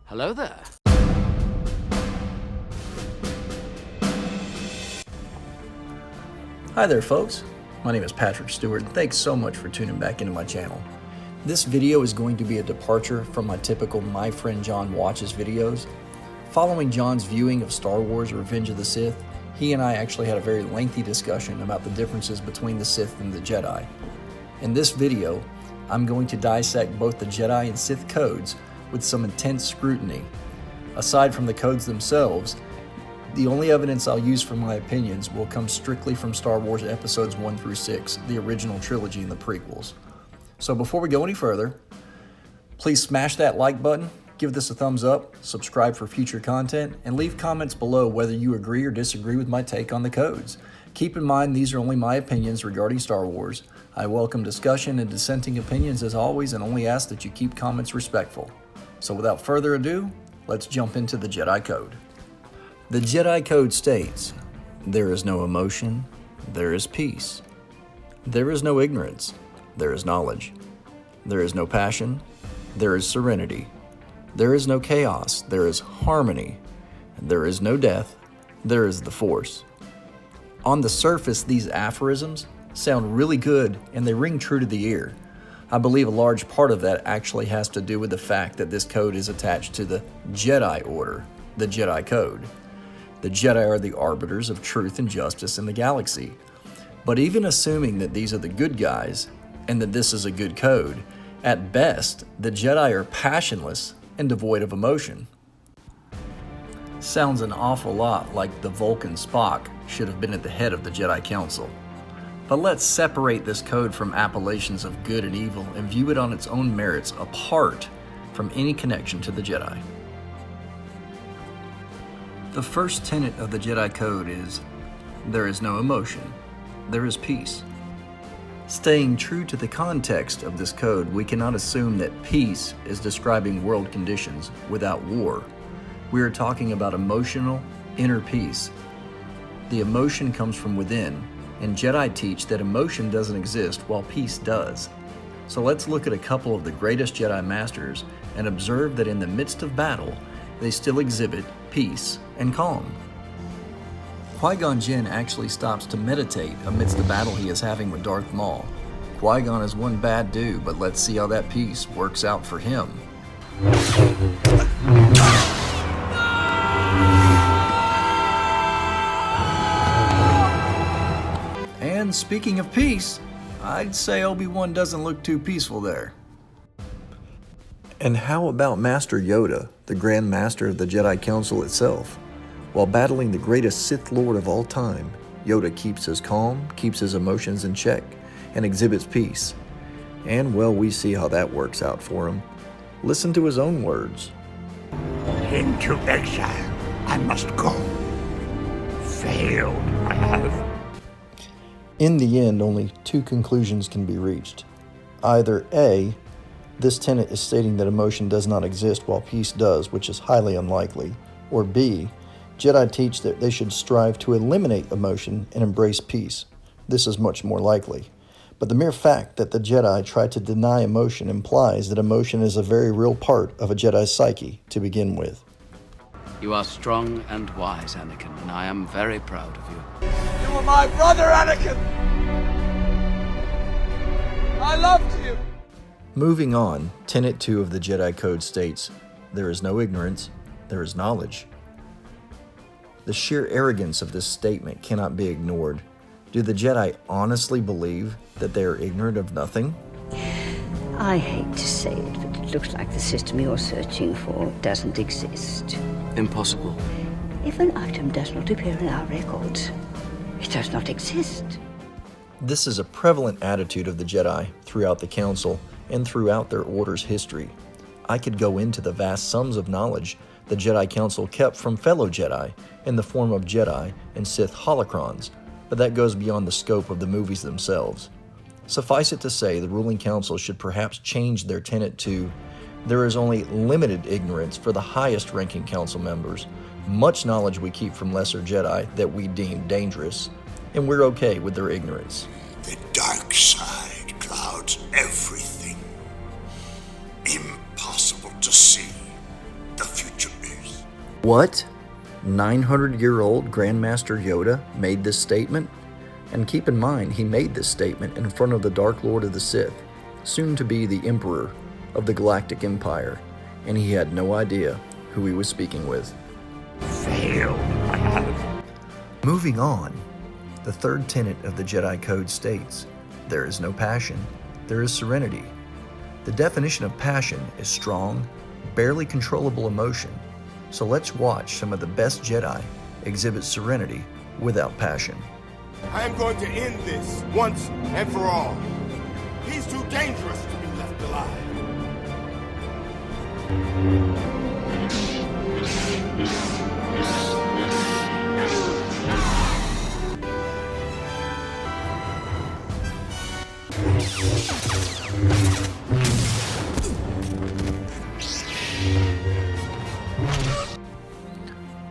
Hello there. Hi there folks, my name is Patrick Stewart and thanks so much for tuning back into my channel. This video is going to be a departure from my typical My Friend John Watches videos. Following John's viewing of Star Wars Revenge of the Sith, he and I actually had a very lengthy discussion about the differences between the Sith and the Jedi. In this video, I'm going to dissect both the Jedi and Sith codes with some intense scrutiny. Aside from the codes themselves, the only evidence I'll use for my opinions will come strictly from Star Wars Episodes 1 through 6, the original trilogy and the prequels. So before we go any further, please smash that like button, give this a thumbs up, subscribe for future content, and leave comments below whether you agree or disagree with my take on the codes. Keep in mind these are only my opinions regarding Star Wars. I welcome discussion and dissenting opinions as always and only ask that you keep comments respectful. So without further ado, let's jump into the Jedi Code. The Jedi Code states, there is no emotion, there is peace. There is no ignorance, there is knowledge. There is no passion, there is serenity. There is no chaos, there is harmony. There is no death, there is the Force. On the surface, these aphorisms sound really good and they ring true to the ear. I believe a large part of that actually has to do with the fact that this code is attached to the Jedi Order, the Jedi Code. The Jedi are the arbiters of truth and justice in the galaxy. But even assuming that these are the good guys and that this is a good code, at best, the Jedi are passionless and devoid of emotion. Sounds an awful lot like the Vulcan Spock should have been at the head of the Jedi Council. But let's separate this code from appellations of good and evil and view it on its own merits apart from any connection to the Jedi. The first tenet of the Jedi Code is, there is no emotion, there is peace. Staying true to the context of this code, we cannot assume that peace is describing world conditions without war. We are talking about emotional, inner peace. The emotion comes from within, and Jedi teach that emotion doesn't exist while peace does. So let's look at a couple of the greatest Jedi Masters and observe that in the midst of battle, they still exhibit peace and calm. Qui-Gon Jinn actually stops to meditate amidst the battle he is having with Darth Maul. Qui-Gon is one bad dude, but let's see how that peace works out for him. And speaking of peace, I'd say Obi-Wan doesn't look too peaceful there. And how about Master Yoda, the Grand Master of the Jedi Council itself? While battling the greatest Sith Lord of all time, Yoda keeps his calm, keeps his emotions in check, and exhibits peace. And well, we see how that works out for him. Listen to his own words. Into exile I must go. Failed I have. In the end, only two conclusions can be reached. Either A, this tenet is stating that emotion does not exist while peace does, which is highly unlikely, or B, Jedi teach that they should strive to eliminate emotion and embrace peace. This is much more likely. But the mere fact that the Jedi try to deny emotion implies that emotion is a very real part of a Jedi's psyche to begin with. You are strong and wise, Anakin, and I am very proud of you. You were my brother, Anakin! I loved you! Moving on, Tenet 2 of the Jedi Code states, there is no ignorance, there is knowledge. The sheer arrogance of this statement cannot be ignored. Do the Jedi honestly believe that they are ignorant of nothing? I hate to say it, but it looks like the system you're searching for doesn't exist. Impossible. If an item does not appear in our records, it does not exist. This is a prevalent attitude of the Jedi throughout the Council and throughout their Order's history. I could go into the vast sums of knowledge the Jedi Council kept from fellow Jedi in the form of Jedi and Sith holocrons, but that goes beyond the scope of the movies themselves. Suffice it to say, the ruling council should perhaps change their tenet to, there is only limited ignorance for the highest ranking council members, much knowledge we keep from lesser Jedi that we deem dangerous, and we're okay with their ignorance. The dark side clouds everything. Impossible to see. the future is. What? 900-year-old Grandmaster Yoda made this statement? And keep in mind, he made this statement in front of the Dark Lord of the Sith, soon to be the Emperor of the Galactic Empire, and he had no idea who he was speaking with. Failed I have. Moving on, the third tenet of the Jedi Code states, there is no passion, there is serenity. The definition of passion is strong, barely controllable emotion. So let's watch some of the best Jedi exhibit serenity without passion. I am going to end this once and for all. He's too dangerous to be left alive.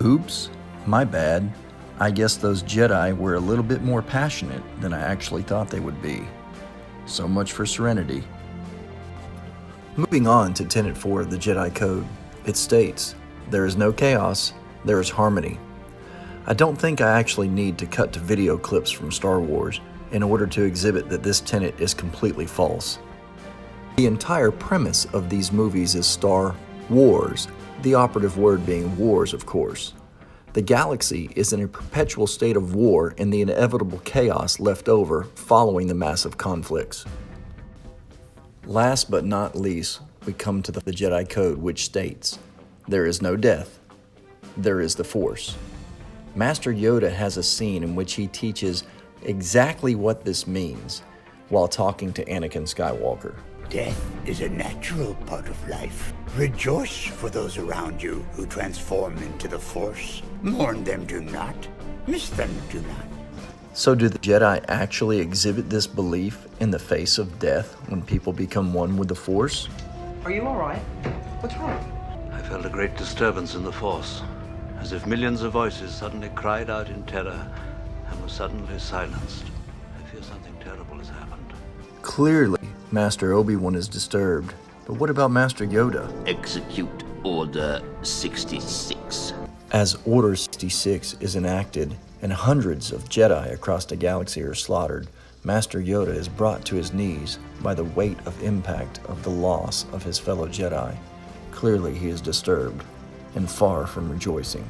Oops, my bad. I guess those Jedi were a little bit more passionate than I actually thought they would be. So much for serenity. Moving on to Tenet 4 of the Jedi Code, it states, there is no chaos, there is harmony. I don't think I actually need to cut to video clips from Star Wars in order to exhibit that this tenet is completely false. The entire premise of these movies is Star Wars, the operative word being wars, of course. The galaxy is in a perpetual state of war and the inevitable chaos left over following the massive conflicts. Last but not least, we come to the Jedi Code, which states, there is no death, there is the Force. Master Yoda has a scene in which he teaches exactly what this means while talking to Anakin Skywalker. Death is a natural part of life. Rejoice for those around you who transform into the Force. Mourn them, do not. Miss them, do not. So do the Jedi actually exhibit this belief in the face of death when people become one with the Force? Are you all right? What's wrong? I felt a great disturbance in the Force, as if millions of voices suddenly cried out in terror and were suddenly silenced. I fear something terrible has happened. Clearly, Master Obi-Wan is disturbed, but what about Master Yoda? Execute Order 66. As Order 66 is enacted and hundreds of Jedi across the galaxy are slaughtered, Master Yoda is brought to his knees by the weight of impact of the loss of his fellow Jedi. Clearly he is disturbed and far from rejoicing.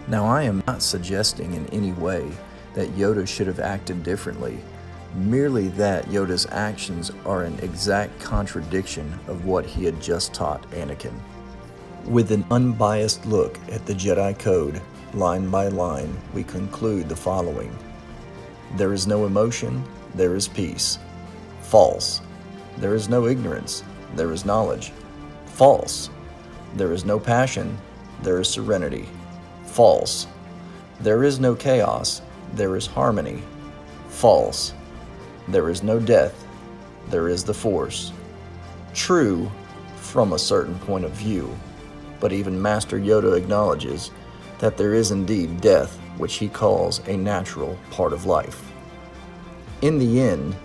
Now I am not suggesting in any way that Yoda should have acted differently, merely that Yoda's actions are an exact contradiction of what he had just taught Anakin. With an unbiased look at the Jedi Code, line by line, we conclude the following. There is no emotion, there is peace. False. There is no ignorance, there is knowledge. False. There is no passion, there is serenity. False. There is no chaos, there is harmony. False. There is no death, there is the Force. True, from a certain point of view, but even Master Yoda acknowledges that there is indeed death, which he calls a natural part of life. In the end,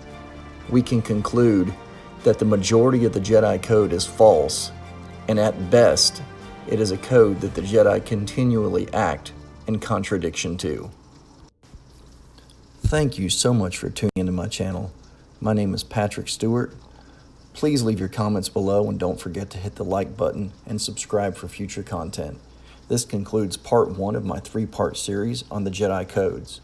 we can conclude that the majority of the Jedi Code is false, and at best, it is a code that the Jedi continually act in contradiction to. Thank you so much for tuning into my channel. My name is Patrick Stewart. Please leave your comments below and don't forget to hit the like button and subscribe for future content. This concludes part 1 of my 3-part series on the Jedi Codes.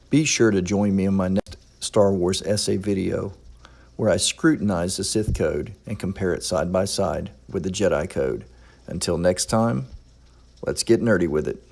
Be sure to join me in my next Star Wars essay video where I scrutinize the Sith Code and compare it side by side with the Jedi Code. Until next time, let's get nerdy with it.